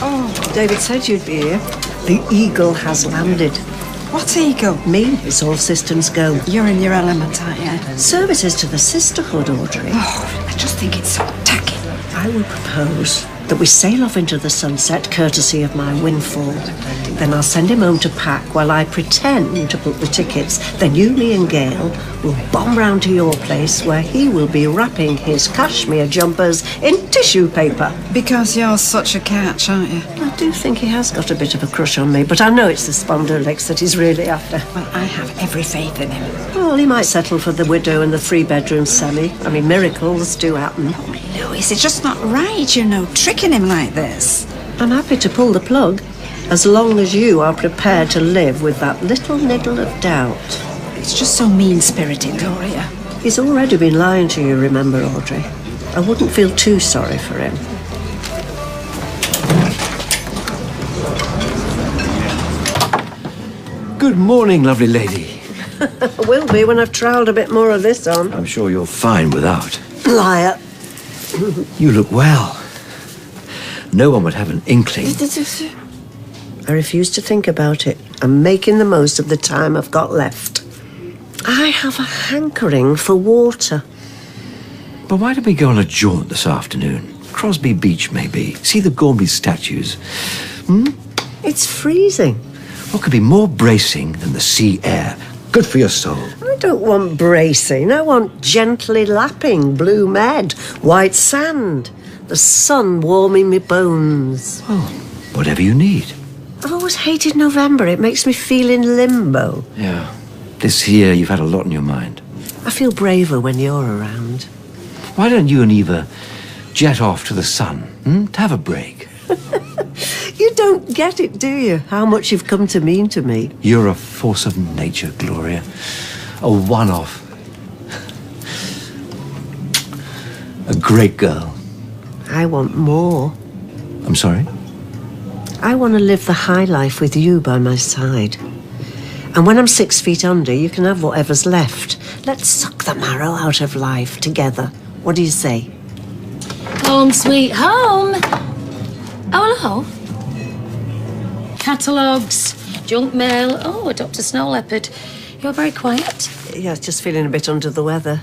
Oh, David said you'd be here. The Eagle has landed. What Eagle? Me, it's all systems go. You're in your element, aren't you? Services to the sisterhood, Audrey. Oh, I just think it's so tacky. I would propose that we sail off into the sunset, courtesy of my windfall. Then I'll send him home to pack while I pretend to book the tickets. Then you, Lee and Gail, will bomb round to your place where he will be wrapping his cashmere jumpers in tissue paper. Because you're such a catch, aren't you? I do think he has got a bit of a crush on me, but I know it's the spondylics that he's really after. Well, I have every faith in him. Well, he might settle for the widow and the three-bedroom semi. I mean, miracles do happen. Oh, Louis, it's just not right, you know, tricking him like this. I'm happy to pull the plug, as long as you are prepared to live with that little niggle of doubt. It's just so mean-spirited, Gloria. He's already been lying to you, remember, Audrey? I wouldn't feel too sorry for him. Good morning, lovely lady. I will be when I've trialled a bit more of this on. I'm sure you're fine without. Liar. You look well. No one would have an inkling. I refuse to think about it. I'm making the most of the time I've got left. I have a hankering for water. But why don't we go on a jaunt this afternoon? Crosby Beach, maybe. See the Gormley statues. It's freezing. What could be more bracing than the sea air? Good for your soul. I don't want bracing. I want gently lapping blue med, white sand, the sun warming me bones. Well, whatever you need. I've always hated November. It makes me feel in limbo. Yeah. This year you've had a lot on your mind. I feel braver when you're around. Why don't you and Eva jet off to the sun, to have a break? You don't get it, do you? How much you've come to mean to me. You're a force of nature, Gloria. A one-off. A great girl. I want more. I'm sorry? I want to live the high life with you by my side. And when I'm 6 feet under, you can have whatever's left. Let's suck the marrow out of life together. What do you say? Home sweet home. Oh, hello. Catalogues, junk mail. Oh, a Dr. Snow Leopard. You're very quiet. Yeah, just feeling a bit under the weather.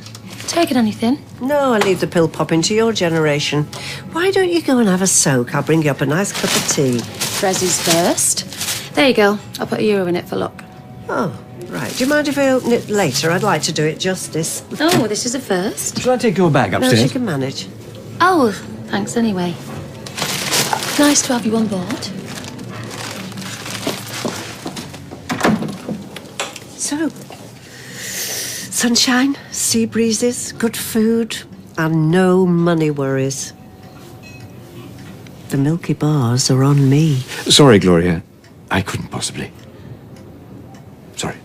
Taking anything? No, I leave the pill popping to your generation. Why don't you go and have a soak? I'll bring you up a nice cup of tea. Prezzies first. There you go. I'll put €1 in it for luck. Oh, right. Do you mind if I open it later? I'd like to do it justice. Oh, this is a first. Shall I take your bag No, upstairs? she can manage. Oh, thanks anyway. Nice to have you on board. So, sunshine, sea breezes, good food, and no money worries. The milky bars are on me. Sorry, Gloria. I couldn't possibly. Sorry.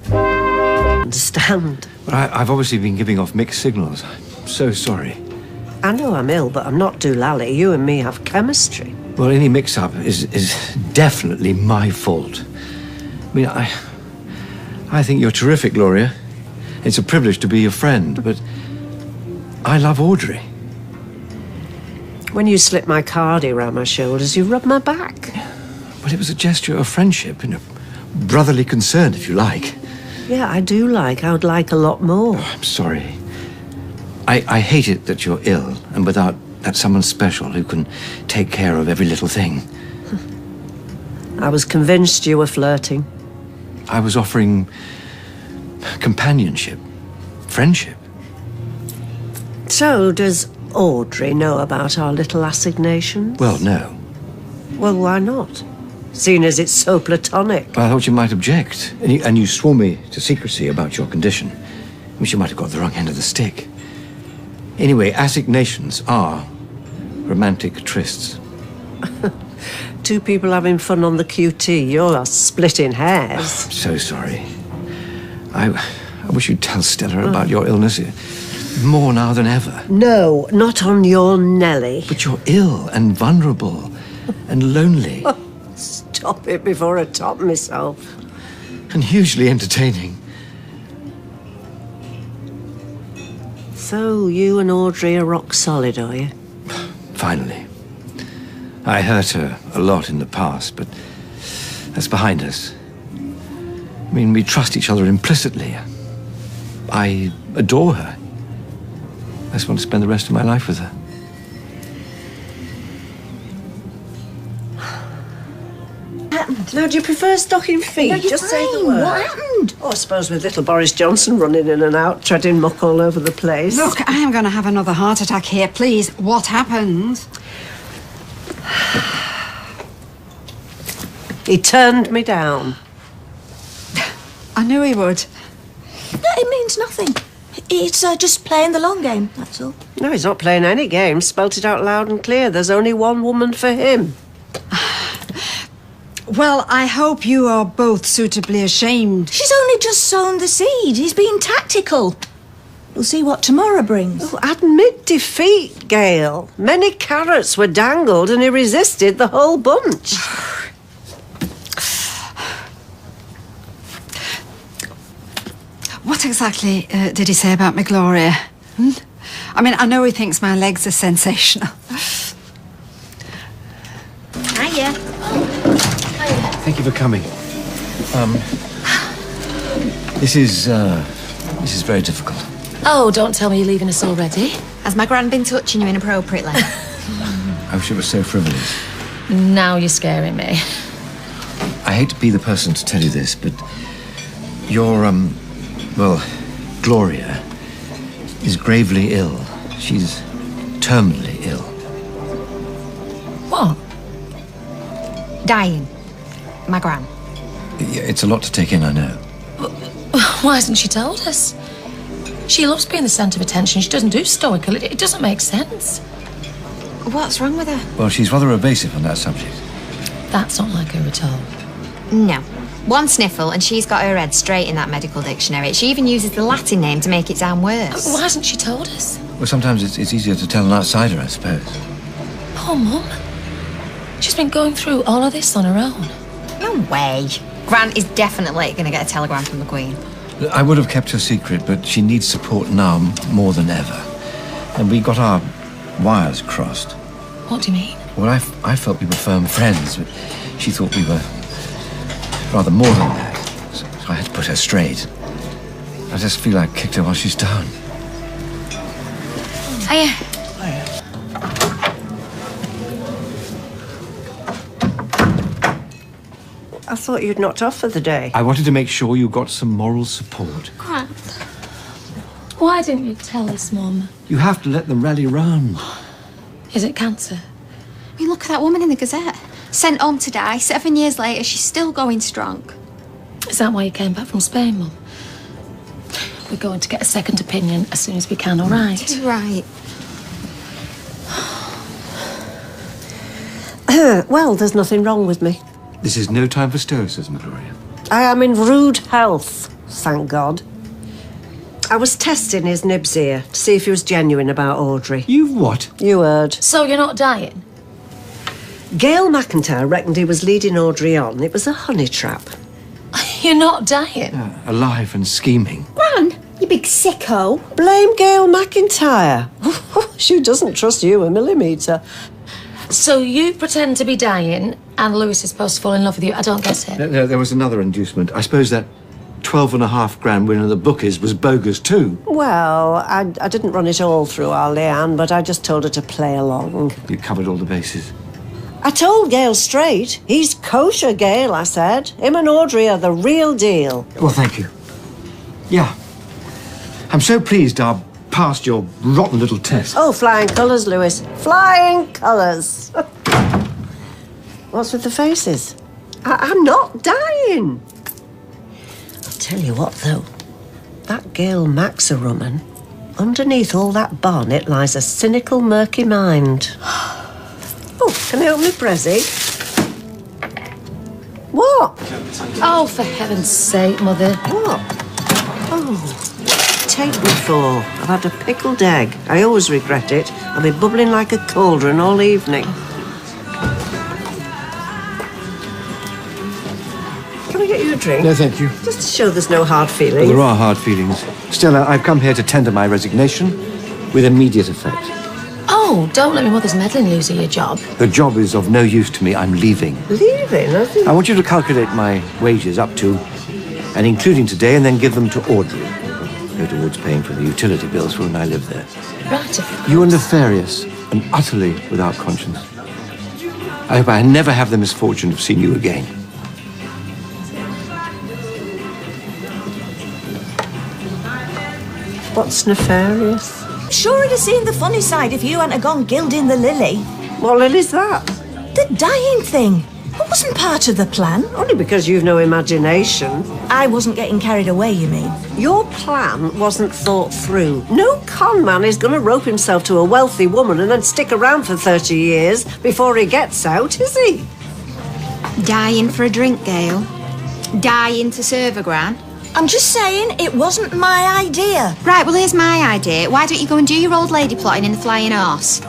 Understand? But I've obviously been giving off mixed signals. I'm so sorry. I know I'm ill, but I'm not doolally. You and me have chemistry. Well, any mix-up is definitely my fault. I mean, I think you're terrific, Gloria. It's a privilege to be your friend, but I love Audrey. When you slip my cardi around my shoulders, you rub my back. Well, it was a gesture of friendship, brotherly concern, if you like. Yeah, I do like. I would like a lot more. Oh, I'm sorry. I hate it that you're ill and without that someone special who can take care of every little thing. I was convinced you were flirting. I was offering companionship, friendship. So, does Audrey know about our little assignations? Well, no. Well, why not? Seeing as it's so platonic. I thought you might object. And you swore me to secrecy about your condition, which you might have got the wrong end of the stick. Anyway, assignations are romantic trysts. Two people having fun on the QT. You're splitting hairs. I'm so sorry. I wish you'd tell Stella about your illness. More now than ever. No, not on your Nelly. But you're ill and vulnerable and lonely. Stop it before I top myself. And hugely entertaining. So, you and Audrey are rock solid, are you? Finally. I hurt her a lot in the past, but that's behind us. I mean, we trust each other implicitly. I adore her. I just want to spend the rest of my life with her. Now, do you prefer stocking feet? No, you're Just say the fine. word. What happened? Oh, I suppose with little Boris Johnson running in and out, treading muck all over the place. Look, I am going to have another heart attack here. Please, what happened? He turned me down. I knew he would. No, it means nothing. It's just playing the long game, that's all. No, he's not playing any games. Spelt it out loud and clear. There's only one woman for him. Well, I hope you are both suitably ashamed. She's only just sown the seed. He's being tactical. We'll see what tomorrow brings. Oh, admit defeat, Gail. Many carrots were dangled and he resisted the whole bunch. What exactly did he say about me, Gloria? I mean, I know he thinks my legs are sensational. Hiya. Thank you for coming. This is very difficult. Oh, don't tell me you're leaving us already. Has my gran been touching you inappropriately? I wish it was so frivolous. Now you're scaring me. I hate to be the person to tell you this, but your, well, Gloria is gravely ill. She's terminally ill. What? Dying. My gran. Yeah, it's a lot to take in, I know. Why hasn't she told us? She loves being the centre of attention. She doesn't do stoical. It doesn't make sense. What's wrong with her? Well, she's rather evasive on that subject. That's not like her at all. No. One sniffle and she's got her head straight in that medical dictionary. She even uses the Latin name to make it sound worse. Why hasn't she told us? Well, sometimes it's easier to tell an outsider, I suppose. Poor Mum. She's been going through all of this on her own. No way. Gran is definitely going to get a telegram from the Queen. I would have kept her secret, but she needs support now more than ever. And we got our wires crossed. What do you mean? Well, I felt we were firm friends, but she thought we were rather more than that. So I had to put her straight. I just feel I kicked her while she's down. Hiya. I thought you'd knocked off for the day. I wanted to make sure you got some moral support. Crap. Why didn't you tell us, Mum? You have to let them rally round. Is it cancer? I mean, look at that woman in the Gazette. Sent home to die. 7 years later, she's still going strong. Is that why you came back from Spain, Mum? We're going to get a second opinion as soon as we can, all right? Right. Well, there's nothing wrong with me. This is no time for stoicism, Gloria. I am in rude health, thank God. I was testing his nibs ear to see if he was genuine about Audrey. You what? You heard. So you're not dying? Gail McIntyre reckoned he was leading Audrey on. It was a honey trap. You're not dying? Alive and scheming. Gran, you big sicko. Blame Gail McIntyre. She doesn't trust you a millimetre. So you pretend to be dying and Lewis is supposed to fall in love with you? I don't get it. There was another inducement. I suppose that 12.5 grand win of the bookies was bogus too. Well, I didn't run it all through our Leanne, but I just told her to play along. You covered all the bases. I told Gail straight. He's kosher, Gail, I said. Him and Audrey are the real deal. Well, thank you. Yeah. I'm so pleased I passed your rotten little test. Oh, flying colours, Lewis. Flying colours. What's with the faces? I'm not dying. I'll tell you what, though. That Gail Maxer woman, underneath all that bonnet lies a cynical, murky mind. Oh, can I open my Prezi? What? Oh, for heaven's sake, Mother. What? Oh, take me for? I've had a pickled egg. I always regret it. I'll be bubbling like a cauldron all evening. Can I get you a drink? No, thank you. Just to show there's no hard feelings. Well, there are hard feelings. Stella, I've come here to tender my resignation with immediate effect. Oh, Oh, don't let me mother's meddling lose your job. The job is of no use to me. I'm leaving. Leaving? I think... I want you to calculate my wages up to and including today, and then give them to Audrey. Go towards paying for the utility bills for when I live there. Right. You are nefarious and utterly without conscience. I hope I never have the misfortune of seeing you again. What's nefarious? Sure, I'd have seen the funny side if you hadn't gone gilding the lily. What lily's that? The dying thing. It wasn't part of the plan. Only because you've no imagination. I wasn't getting carried away, you mean? Your plan wasn't thought through. No con man is going to rope himself to a wealthy woman and then stick around for 30 years before he gets out, is he? Dying for a drink, Gail. Dying to serve a gran. I'm just saying it wasn't my idea. Right, well, here's my idea. Why don't you go and do your old lady plotting in the Flying Horse?